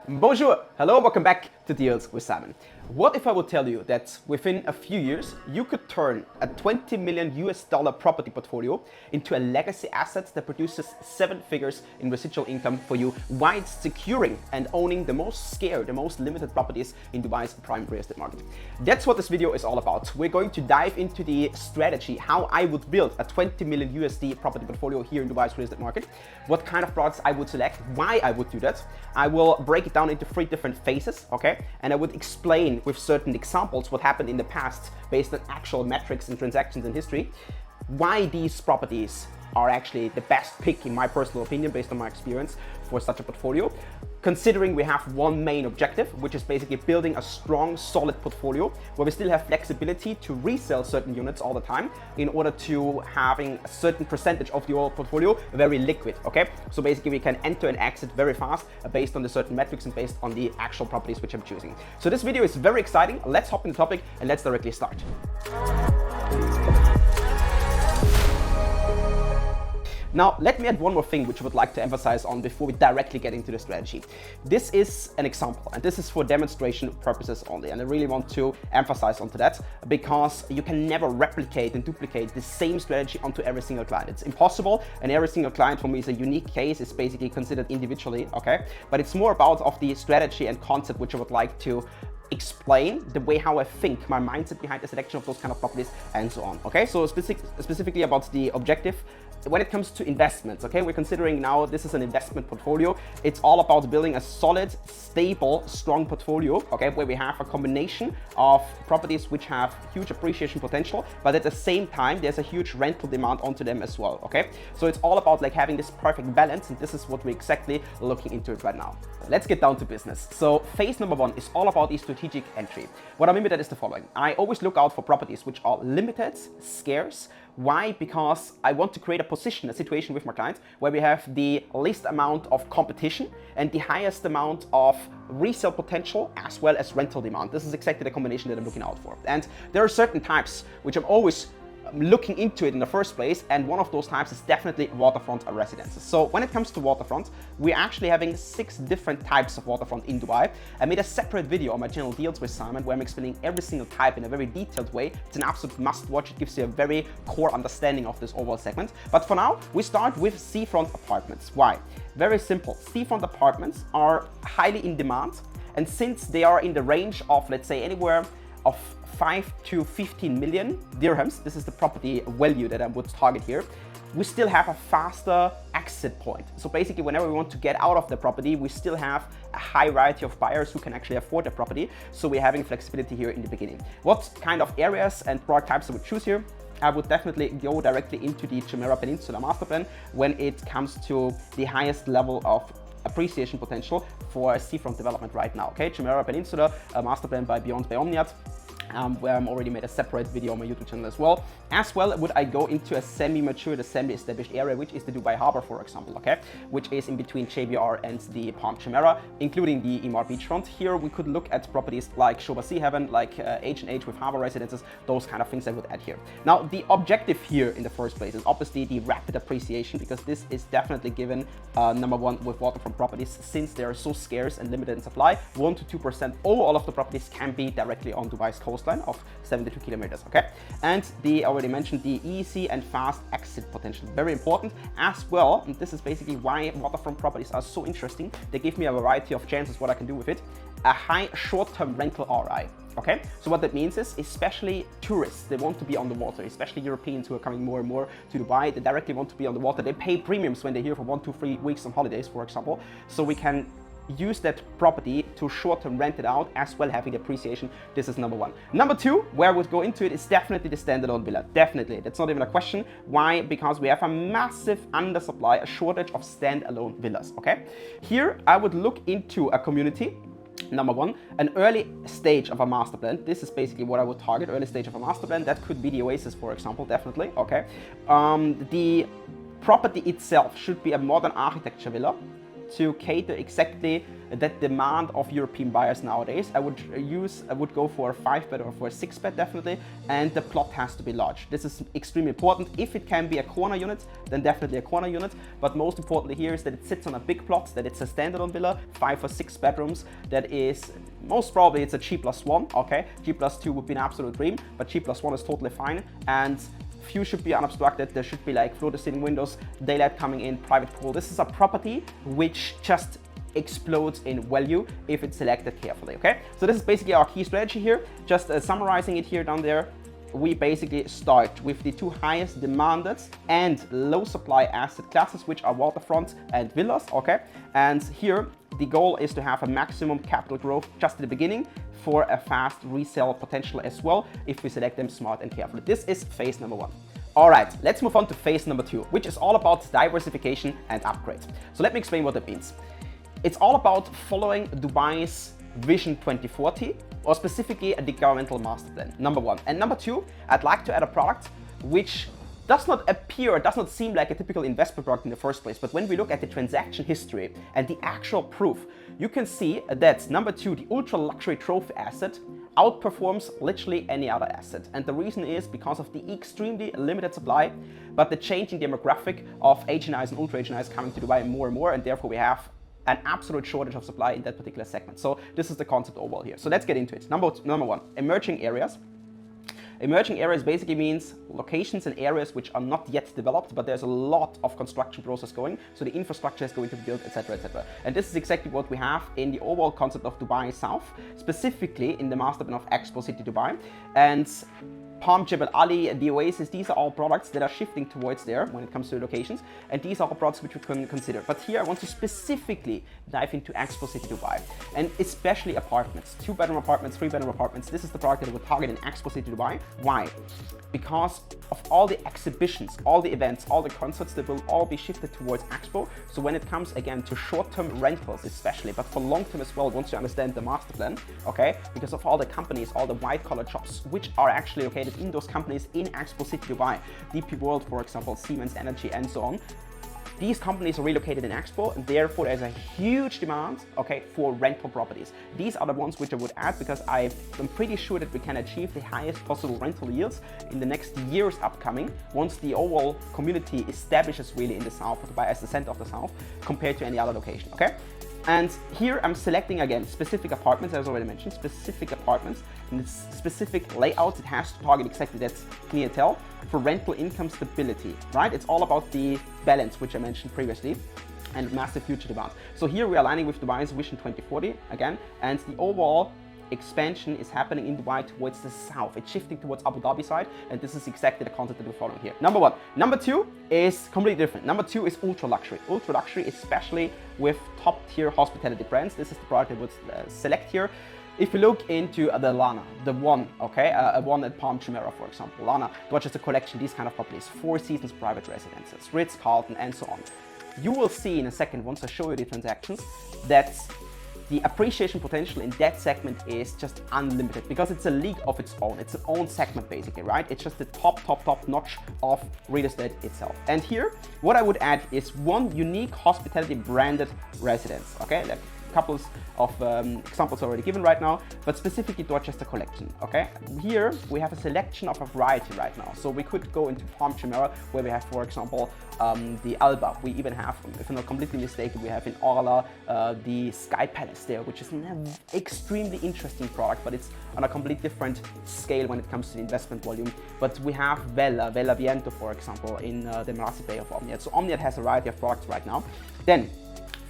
Bonjour, hello, welcome back to Deals with Simon. What if I would tell you that within a few years you could turn a $20 million property portfolio into a legacy asset that produces 7 figures in residual income for you while securing and owning the most scarce, the most limited properties in Dubai's prime real estate market? That's what this video is all about. We're going to dive into the strategy, how I would build a $20 million property portfolio here in Dubai's real estate market, what kind of products I would select, why I would do that. I will break it down into 3 different phases, okay? And I would explain with certain examples what happened in the past based on actual metrics and transactions in history, why these properties are actually the best pick in my personal opinion based on my experience for such a portfolio, considering we have one main objective, which is basically building a strong, solid portfolio where we still have flexibility to resell certain units all the time in order to having a certain percentage of the overall portfolio very liquid, okay? So basically we can enter and exit very fast based on the certain metrics and based on the actual properties which I'm choosing. So this video is very exciting. Let's hop in the topic and let's directly start. Now, let me add one more thing which I would like to emphasize on before we directly get into the strategy. This is an example, and this is for demonstration purposes only. And I really want to emphasize onto that because you can never replicate and duplicate the same strategy onto every single client. It's impossible, and every single client for me is a unique case. It's basically considered individually, okay? But it's more about of the strategy and concept which I would like to explain the way how I think, my mindset behind the selection of those kind of properties and so on, okay? So specifically about the objective. When it comes to investments, okay, we're considering now this is an investment portfolio. It's all about building a solid, stable, strong portfolio, okay, where we have a combination of properties which have huge appreciation potential, but at the same time, there's a huge rental demand onto them as well, okay? So it's all about like having this perfect balance, and this is what we're exactly looking into it right now. Let's get down to business. So phase number 1 is all about the strategic entry. What I mean by that is the following. I always look out for properties which are limited, scarce. Why? Because I want to create a position, a situation with my clients where we have the least amount of competition and the highest amount of resale potential as well as rental demand. This is exactly the combination that I'm looking out for. And there are certain types which I'm always looking into it in the first place, and one of those types is definitely waterfront residences. So when it comes to waterfront, we're actually having 6 different types of waterfront in Dubai. I made a separate video on my channel Deals with Simon where I'm explaining every single type in a very detailed way. It's an absolute must watch. It gives you a very core understanding of this overall segment. But for now, we start with seafront apartments. Why? Very simple. Seafront apartments are highly in demand, and since they are in the range of, let's say, anywhere of 5 to 15 million dirhams, this is the property value that I would target here, we still have a faster exit point. So basically, whenever we want to get out of the property, we still have a high variety of buyers who can actually afford the property. So we're having flexibility here in the beginning. What kind of areas and product types I would choose here? I would definitely go directly into the Jumeirah Peninsula master plan when it comes to the highest level of appreciation potential for a seafront development right now. Okay, Jumeirah Peninsula, a master plan by Beyond by Omniat. Where I'm already made a separate video on my YouTube channel as well. As well, would I go into a semi-mature, semi-established area, which is the Dubai Harbour, for example, okay? Which is in between JBR and the Palm Jumeirah, including the Emaar beachfront. Here, we could look at properties like Shoba Sea Heaven, like H&H with harbour residences, those kind of things I would add here. Now, the objective here in the first place is obviously the rapid appreciation, because this is definitely given number 1 with waterfront properties, since they are so scarce and limited in supply. 1 to 2% all of the properties can be directly on Dubai's coastline of 72 kilometers, okay? And I already mentioned the easy and fast exit potential, very important as well. And this is basically why waterfront properties are so interesting. They give me a variety of chances what I can do with it. A high short-term rental RI. Okay, so what that means is, especially tourists, they want to be on the water, especially Europeans who are coming more and more to Dubai, they directly want to be on the water. They pay premiums when they're here for 1 to 3 weeks on holidays, for example. So we can use that property to short-term rent it out as well, having appreciation. This is number 1. Number 2, where I would go into it, is definitely the standalone villa. Definitely, that's not even a question. Why? Because we have a massive undersupply, a shortage of standalone villas, okay? Here, I would look into a community. Number 1, an early stage of a master plan. This is basically what I would target, early stage of a master plan. That could be the Oasis, for example, definitely, okay? The property itself should be a modern architecture villa. to cater exactly that demand of European buyers nowadays, I would go for a 5-bed or for a 6-bed definitely, and the plot has to be large. This is extremely important. If it can be a corner unit, then definitely a corner unit, but most importantly here is that it sits on a big plot, that it's a standalone villa, 5 or 6 bedrooms, that is most probably it's a G+1, okay? G+2 would be an absolute dream, but G+1 is totally fine, and view should be unobstructed. There should be like floor-to-ceiling windows, daylight coming in, private pool. This is a property which just explodes in value if it's selected carefully, okay? So this is basically our key strategy here. Just summarizing it here down there, we basically start with the 2 highest demanded and low supply asset classes, which are waterfront and villas, okay? And here the goal is to have a maximum capital growth just at the beginning for a fast resale potential as well if we select them smart and carefully. This is phase number 1. All right, let's move on to phase number 2, which is all about diversification and upgrade. So let me explain what that means. It's all about following Dubai's Vision 2040, or specifically the governmental master plan, number 1. And number 2, I'd like to add a product which does not appear, does not seem like a typical investment product in the first place, but when we look at the transaction history and the actual proof, you can see that number 2, the ultra luxury trophy asset, outperforms literally any other asset. And the reason is because of the extremely limited supply, but the changing demographic of HNIs and ultra HNIs coming to Dubai more and more, and therefore we have an absolute shortage of supply in that particular segment. So this is the concept overall here. So let's get into it. Number 1, emerging areas. Emerging areas basically means locations and areas which are not yet developed, but there's a lot of construction process going, so the infrastructure is going to be built, etc., etc. And this is exactly what we have in the overall concept of Dubai South, specifically in the master plan of Expo City Dubai. And Palm Jebel Ali, the Oasis, these are all products that are shifting towards there when it comes to locations, and these are all products which we can consider. But here I want to specifically dive into Expo City Dubai, and especially apartments, 2-bedroom apartments, 3-bedroom apartments. This is the product that we'll target in Expo City Dubai. Why? Because of all the exhibitions, all the events, all the concerts that will all be shifted towards Expo. So when it comes again to short-term rentals especially, but for long-term as well, once you understand the master plan, okay, because of all the companies, all the white-collar jobs, which are actually located in those companies in Expo City Dubai, DP World, for example, Siemens Energy, and so on. These companies are relocated in Expo, and therefore there's a huge demand, okay, for rental properties. These are the ones which I would add because I'm pretty sure that we can achieve the highest possible rental yields in the next years upcoming once the overall community establishes really in the south of Dubai as the center of the south compared to any other location, okay? And here I'm selecting again specific apartments, as I already mentioned, specific apartments, and it's specific layouts. It has to target exactly that clientele for rental income stability, right? It's all about the balance, which I mentioned previously, and massive future demand. So here we are aligning with Dubai's Vision 2040 again, and the overall expansion is happening in Dubai towards the south. It's shifting towards Abu Dhabi side, and this is exactly the concept that we're following here. Number 1. Number 2 is completely different. Number 2 is ultra luxury. Ultra luxury, especially with top tier hospitality brands. This is the product I would select here. If you look into the Lana, the one, okay, one at Palm Jumeirah, for example, Lana, Dorchester Collection, these kind of properties, 4 Seasons private residences, Ritz-Carlton, and so on. You will see in a second, once I show you the transactions, that the appreciation potential in that segment is just unlimited because it's a league of its own. It's an own segment basically, right? It's just the top notch of real estate itself. And here, what I would add is one unique hospitality branded residence, okay? Like couples of examples already given right now, but specifically Dorchester Collection, okay? Here we have a selection of a variety right now. So we could go into Palm Jumeirah where we have, for example, the Alba. We even have, if I'm not completely mistaken, we have in Orla the Sky Palace there, which is an extremely interesting product, but it's on a completely different scale when it comes to the investment volume. But we have Vella Viento, for example, in the Marasi Bay of Omniad. So Omniad has a variety of products right now. Then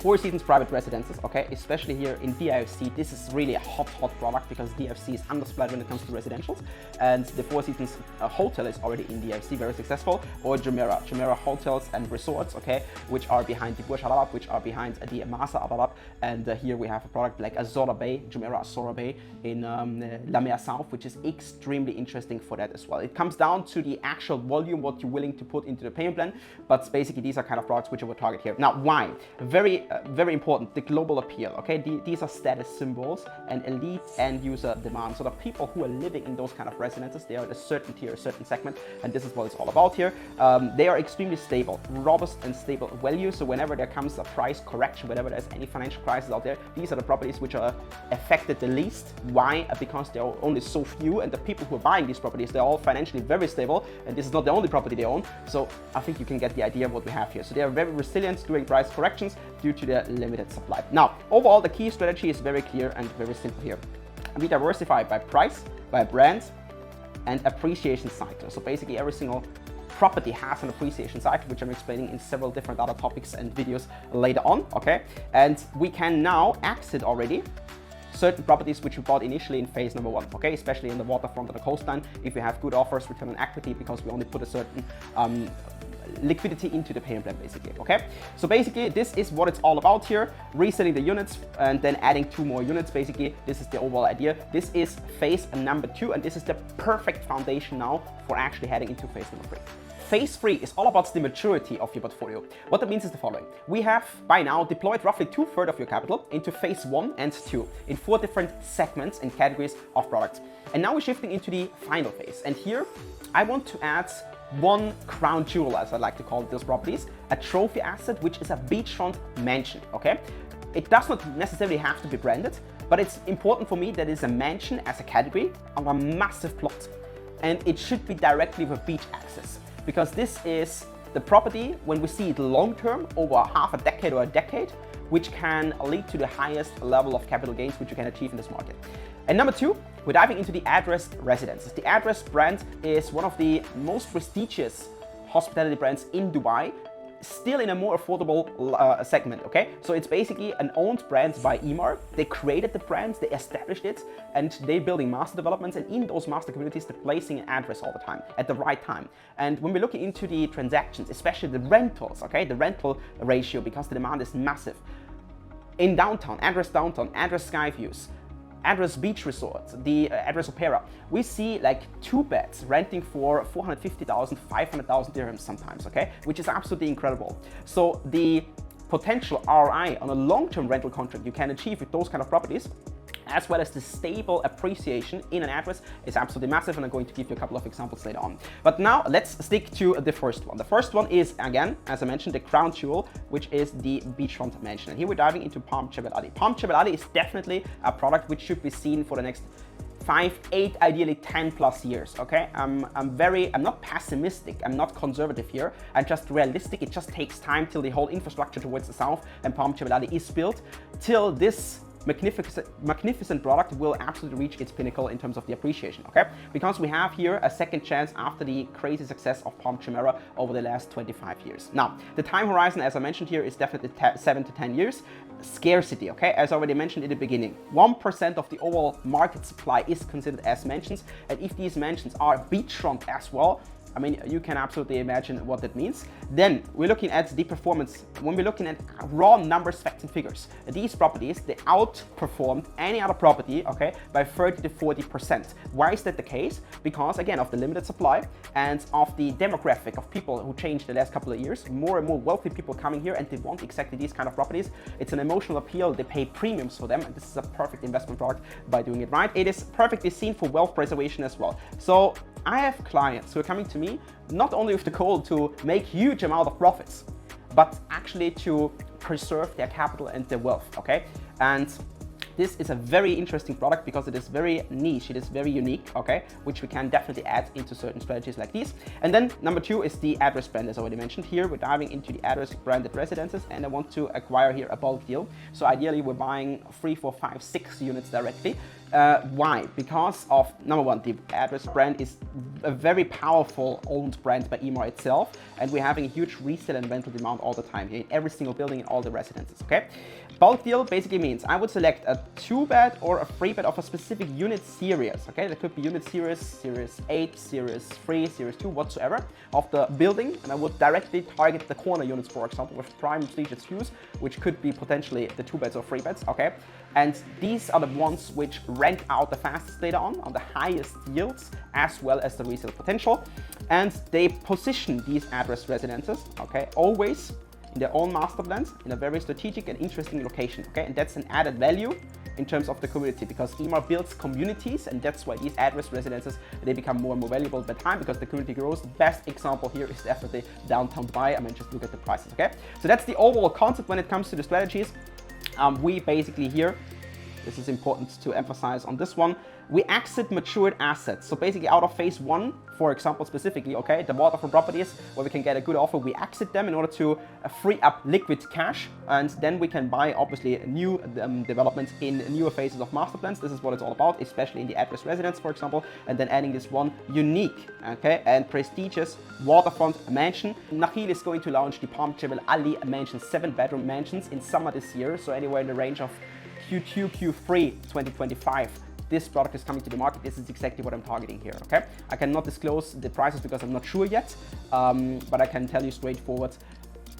4 Seasons private residences, okay, especially here in DIFC. This is really a hot product because DIFC is undersupplied when it comes to residentials, and the 4 Seasons hotel is already in DIFC, very successful. Or Jumeirah Hotels and Resorts, okay, which are behind the Burj Al Arab, which are behind the Masa Al Arab, and here we have a product like Azora Bay, Jumeirah Azora Bay in Lamea South, which is extremely interesting for that as well. It comes down to the actual volume, what you're willing to put into the payment plan, but basically these are kind of products which I would target here. Now, why? Very very important, the global appeal, okay? These are status symbols and elite end user demand. So the people who are living in those kind of residences, they are at a certain tier, a certain segment, and this is what it's all about here. They are extremely stable, robust and stable value. So whenever there comes a price correction, whenever there's any financial crisis out there, these are the properties which are affected the least. Why? Because there are only so few, and the people who are buying these properties, they're all financially very stable, and this is not the only property they own. So I think you can get the idea of what we have here. So they are very resilient during price corrections due to their limited supply. Now, overall, the key strategy is very clear and very simple here. We diversify by price, by brand, and appreciation cycle. So basically every single property has an appreciation cycle, which I'm explaining in several different other topics and videos later on, okay? And we can now exit already certain properties which we bought initially in phase number 1, okay? Especially in the waterfront and the coastline, if we have good offers, return on equity, because we only put a certain liquidity into the payment plan, basically, okay? So basically this is what it's all about here, reselling the units and then adding 2 more units. Basically this is the overall idea. This is phase number 2, and this is the perfect foundation now for actually heading into phase number 3. Phase 3 is all about the maturity of your portfolio. What that means is the following. We have by now deployed roughly 2/3 of your capital into phase 1 and 2 in 4 different segments and categories of products. And now we're shifting into the final phase. And here I want to add one crown jewel, as I like to call those properties, a trophy asset, which is a beachfront mansion, okay? It does not necessarily have to be branded, but it's important for me that it's a mansion as a category on a massive plot. And it should be directly with beach access, because this is the property, when we see it long term, over half a decade or a decade, which can lead to the highest level of capital gains which you can achieve in this market. And number 2, we're diving into the Address residences. The Address brand is one of the most prestigious hospitality brands in Dubai, still in a more affordable segment, okay? So it's basically an owned brand by Emaar. They created the brands, they established it, and they're building master developments, and in those master communities, they're placing an address all the time, at the right time. And when we're looking into the transactions, especially the rentals, okay, the rental ratio, because the demand is massive. In downtown, Address Skyviews, Address Beach Resort, the Address Opera, we see like 2 beds renting for 450,000, 500,000 dirhams sometimes, okay? Which is absolutely incredible. So the potential ROI on a long-term rental contract you can achieve with those kind of properties, as well as the stable appreciation in an address, is absolutely massive, and I'm going to give you a couple of examples later on. But now let's stick to the first one. The first one is, again, as I mentioned, the crown jewel, which is the beachfront mansion. And here we're diving into Palm Jebel Ali. Palm Jebel Ali is definitely a product which should be seen for the next 5, 8, ideally 10+ years, okay? I'm not pessimistic, I'm not conservative here, I'm just realistic. It just takes time till the whole infrastructure towards the south and Palm Jebel Ali is built, till this magnificent product will absolutely reach its pinnacle in terms of the appreciation, okay? Because we have here a second chance after the crazy success of Palm Jumeirah over the last 25 years. Now, the time horizon, as I mentioned here, is definitely 7 to 10 years. Scarcity, okay? As already mentioned in the beginning, 1% of the overall market supply is considered as mansions, and if these mansions are beachfront as well, I mean, you can absolutely imagine what that means. Then we're looking at the performance. When we're looking at raw numbers, facts and figures, these properties, they outperformed any other property, okay, by 30 to 40%. Why is that the case? Because again, of the limited supply and of the demographic of people who changed the last couple of years. More and more wealthy people coming here, and they want exactly these kind of properties. It's an emotional appeal. They pay premiums for them, and this is a perfect investment product by doing it right. It is perfectly seen for wealth preservation as well. So I have clients who are coming to me not only with the goal to make huge amount of profits, but actually to preserve their capital and their wealth, okay? And this is a very interesting product because it is very niche, it is very unique, okay? Which we can definitely add into certain strategies like these. And then number 2 is the Address brand, as already mentioned. Here we're diving into the Address branded residences, and I want to acquire here a bulk deal. So ideally we're buying 3, 4, 5, 6 units directly. Why? Because of, number 1, the Address brand is a very powerful owned brand by Emaar itself, and we're having a huge resale and rental demand all the time here in every single building in all the residences, okay? Bulk deal basically means I would select a 2-bed or a 3-bed of a specific unit series, okay? That could be unit series, series 8, series 3, series 2, whatsoever, of the building, and I would directly target the corner units, for example, with prime prestigious views, which could be potentially the 2-beds or 3-beds, okay? And these are the ones which rent out the fastest later on the highest yields, as well as the resale potential. And they position these Address residences, okay, always in their own master plans in a very strategic and interesting location, okay? And that's an added value in terms of the community, because EMAR builds communities, and that's why these address residences, they become more and more valuable by time because the community grows. The best example here is definitely downtown Dubai. I mean, just look at the prices, okay? So that's the overall concept when it comes to the strategies. We basically here, this is important to emphasize on this one, we exit matured assets. So basically out of phase one, for example, specifically, okay, the waterfront properties where we can get a good offer, we exit them in order to free up liquid cash, and then we can buy obviously new developments in newer phases of master plans. This is what it's all about, especially in the address residence, for example, and then adding this one unique, okay, and prestigious waterfront mansion. Nakheel is going to launch the Palm Jebel Ali mansion, 7-bedroom mansions in summer this year, so anywhere in the range of Q2, Q3 2025. This product is coming to the market. This is exactly what I'm targeting here, okay? I cannot disclose the prices because I'm not sure yet, but I can tell you straightforward,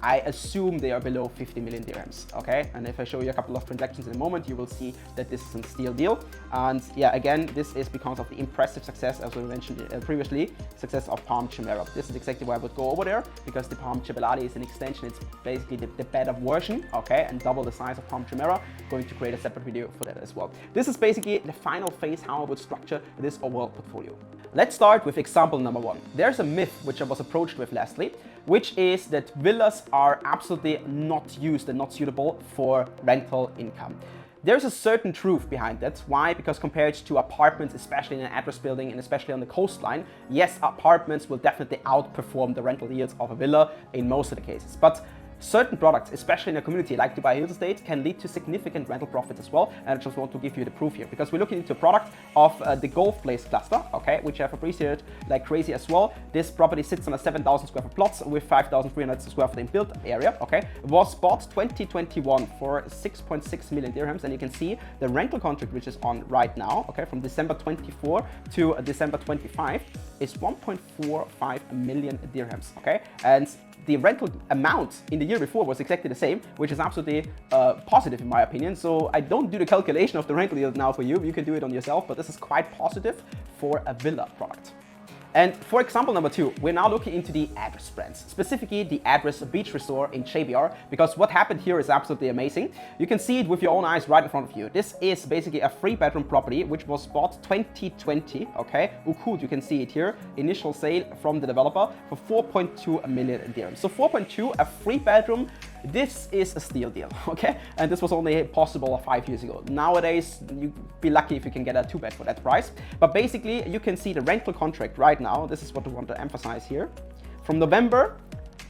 I assume they are below 50 million dirhams, okay? And if I show you a couple of transactions in a moment, you will see that this is a steal deal. And yeah, again, this is because of the impressive success, as we mentioned previously, success of Palm Jumeirah. This is exactly why I would go over there, because the Palm Jebel Ali is an extension. It's basically the better version, okay? And double the size of Palm Jumeirah. Going to create a separate video for that as well. This is basically the final phase, how I would structure this overall portfolio. Let's start with example number one. There's a myth which I was approached with lastly, which is that villas are absolutely not used and not suitable for rental income. There's a certain truth behind that. Why? Because compared to apartments, especially in an address building and especially on the coastline, yes, apartments will definitely outperform the rental yields of a villa in most of the cases. But certain products, especially in a community like Dubai Real Estate, can lead to significant rental profits as well. And I just want to give you the proof here, because we're looking into a product of the Golf Place cluster, okay, which I've appreciated like crazy as well. This property sits on a 7,000 square foot plot with 5,300 square foot in built area, okay. It was bought 2021 for 6.6 million dirhams, and you can see the rental contract which is on right now, okay, from December 24 to December 25 is 1.45 million dirhams, okay. And the rental amount in the year before was exactly the same, which is absolutely positive in my opinion. So I don't do the calculation of the rental yield now for you. You can do it on yourself, but this is quite positive for a villa product. And for example number two, we're now looking into the address brands, specifically the address beach resort in JBR, because what happened here is absolutely amazing. You can see it with your own eyes right in front of you. This is basically a 3-bedroom property which was bought 2020, okay? Ukud, you can see it here, initial sale from the developer for 4.2 million dirhams. So 4.2, a 3-bedroom, this is a steal deal, okay? And this was only possible 5 years ago. Nowadays, you'd be lucky if you can get a 2-bed for that price. But basically, you can see the rental contract right now. This is what I want to emphasize here. From November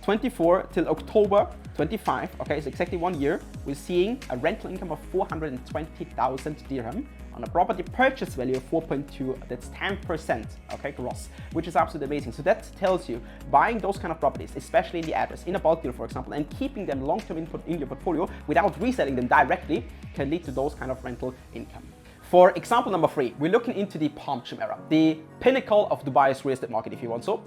24 till October 25, okay, so exactly 1 year, we're seeing a rental income of 420,000 dirham on a property purchase value of 4.2, that's 10%, okay, gross, which is absolutely amazing. So that tells you buying those kind of properties, especially in the address, in a bulk deal, for example, and keeping them long-term in your portfolio without reselling them directly can lead to those kind of rental income. For example number three, we're looking into the Palm Jumeirah, the pinnacle of Dubai's real estate market, if you want so.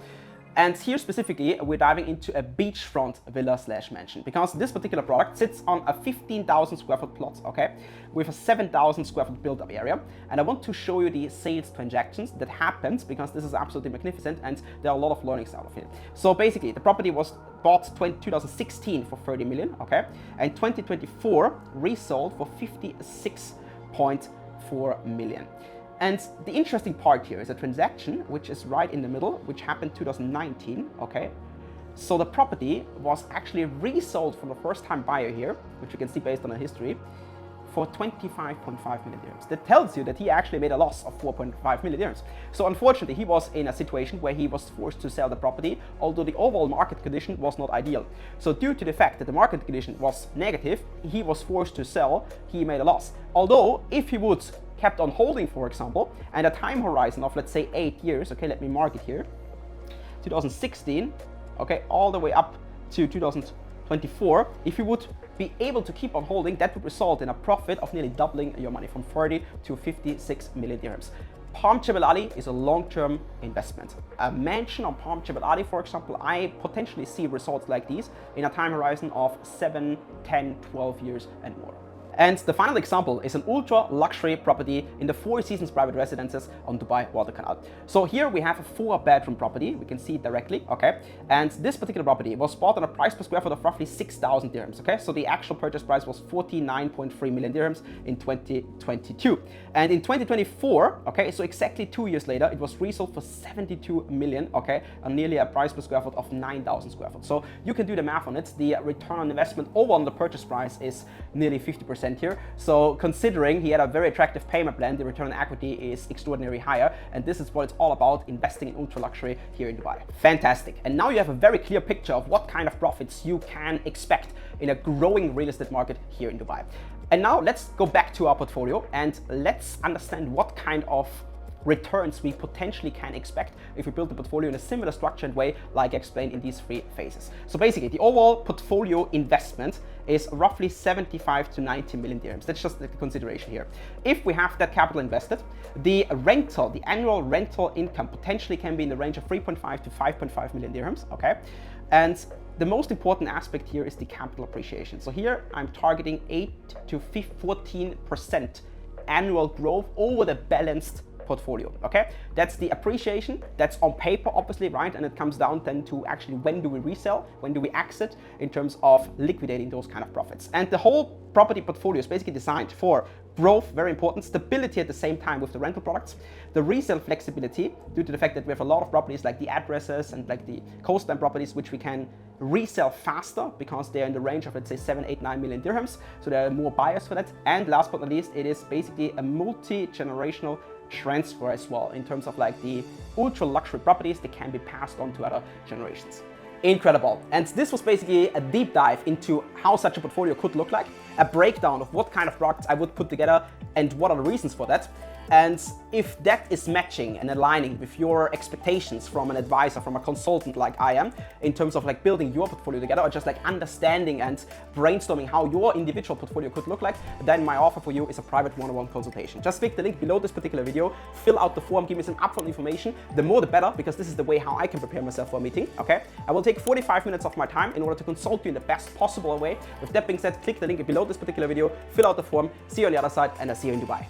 And here specifically, we're diving into a beachfront villa slash mansion, because this particular product sits on a 15,000 square foot plot, okay, with a 7,000 square foot build-up area. And I want to show you the sales transactions that happened, because this is absolutely magnificent and there are a lot of learnings out of it. So basically, the property was bought 2016 for 30 million, okay, and 2024 resold for 56.4 million. And the interesting part here is a transaction which is right in the middle, which happened 2019, okay? So the property was actually resold from the first-time buyer here, which you can see based on the history, for 25.5 million dirhams. That tells you that he actually made a loss of 4.5 million dirhams. So unfortunately, he was in a situation where he was forced to sell the property, although the overall market condition was not ideal. So due to the fact that the market condition was negative, he was forced to sell, he made a loss. Although, if he would kept on holding, for example, and a time horizon of, let's say, 8 years, okay, let me mark it here, 2016, okay, all the way up to 2024, if you would be able to keep on holding, that would result in a profit of nearly doubling your money from 30 to 56 million dirhams. Palm Jebel Ali is a long-term investment. A mansion on Palm Jebel Ali, for example, I potentially see results like these in a time horizon of 7, 10, 12 years and more. And the final example is an ultra luxury property in the Four Seasons private residences on Dubai Water Canal. So here we have a 4-bedroom property. We can see it directly, okay? And this particular property was bought on a price per square foot of roughly 6,000 dirhams, okay? So the actual purchase price was 49.3 million dirhams in 2022. And in 2024, okay, so exactly 2 years later, it was resold for 72 million, okay? And nearly a price per square foot of 9,000 square foot. So you can do the math on it. The return on investment over on the purchase price is nearly 50% here. So considering he had a very attractive payment plan, the return on equity is extraordinarily higher. And this is what it's all about, investing in ultra luxury here in Dubai. Fantastic. And now you have a very clear picture of what kind of profits you can expect in a growing real estate market here in Dubai. And now let's go back to our portfolio and let's understand what kind of returns we potentially can expect if we build the portfolio in a similar structured way like I explained in these 3 phases. So basically the overall portfolio investment is roughly 75 to 90 million dirhams. That's just the consideration here. If we have that capital invested, the annual rental income potentially can be in the range of 3.5 to 5.5 million dirhams, okay? And the most important aspect here is the capital appreciation. So here I'm targeting 8 to 14% annual growth over the balanced portfolio, okay? That's the appreciation, that's on paper obviously, right? And it comes down then to actually when do we resell, when do we exit in terms of liquidating those kind of profits. And the whole property portfolio is basically designed for growth, very important, stability at the same time with the rental products, the resale flexibility due to the fact that we have a lot of properties like the addresses and like the coastline properties which we can resell faster because they're in the range of, let's say, 7, 8, 9 million dirhams. So there are more buyers for that. And last but not least, it is basically a multi-generational transfer as well in terms of like the ultra luxury properties that can be passed on to other generations. Incredible. And this was basically a deep dive into how such a portfolio could look like, a breakdown of what kind of products I would put together and what are the reasons for that. And if that is matching and aligning with your expectations from an advisor, from a consultant like I am, in terms of like building your portfolio together or just like understanding and brainstorming how your individual portfolio could look like, then my offer for you is a private one-on-one consultation. Just click the link below this particular video, fill out the form, give me some upfront information. The more the better, because this is the way how I can prepare myself for a meeting, okay? I will take 45 minutes of my time in order to consult you in the best possible way. With that being said, click the link below this particular video, fill out the form, see you on the other side, and I'll see you in Dubai.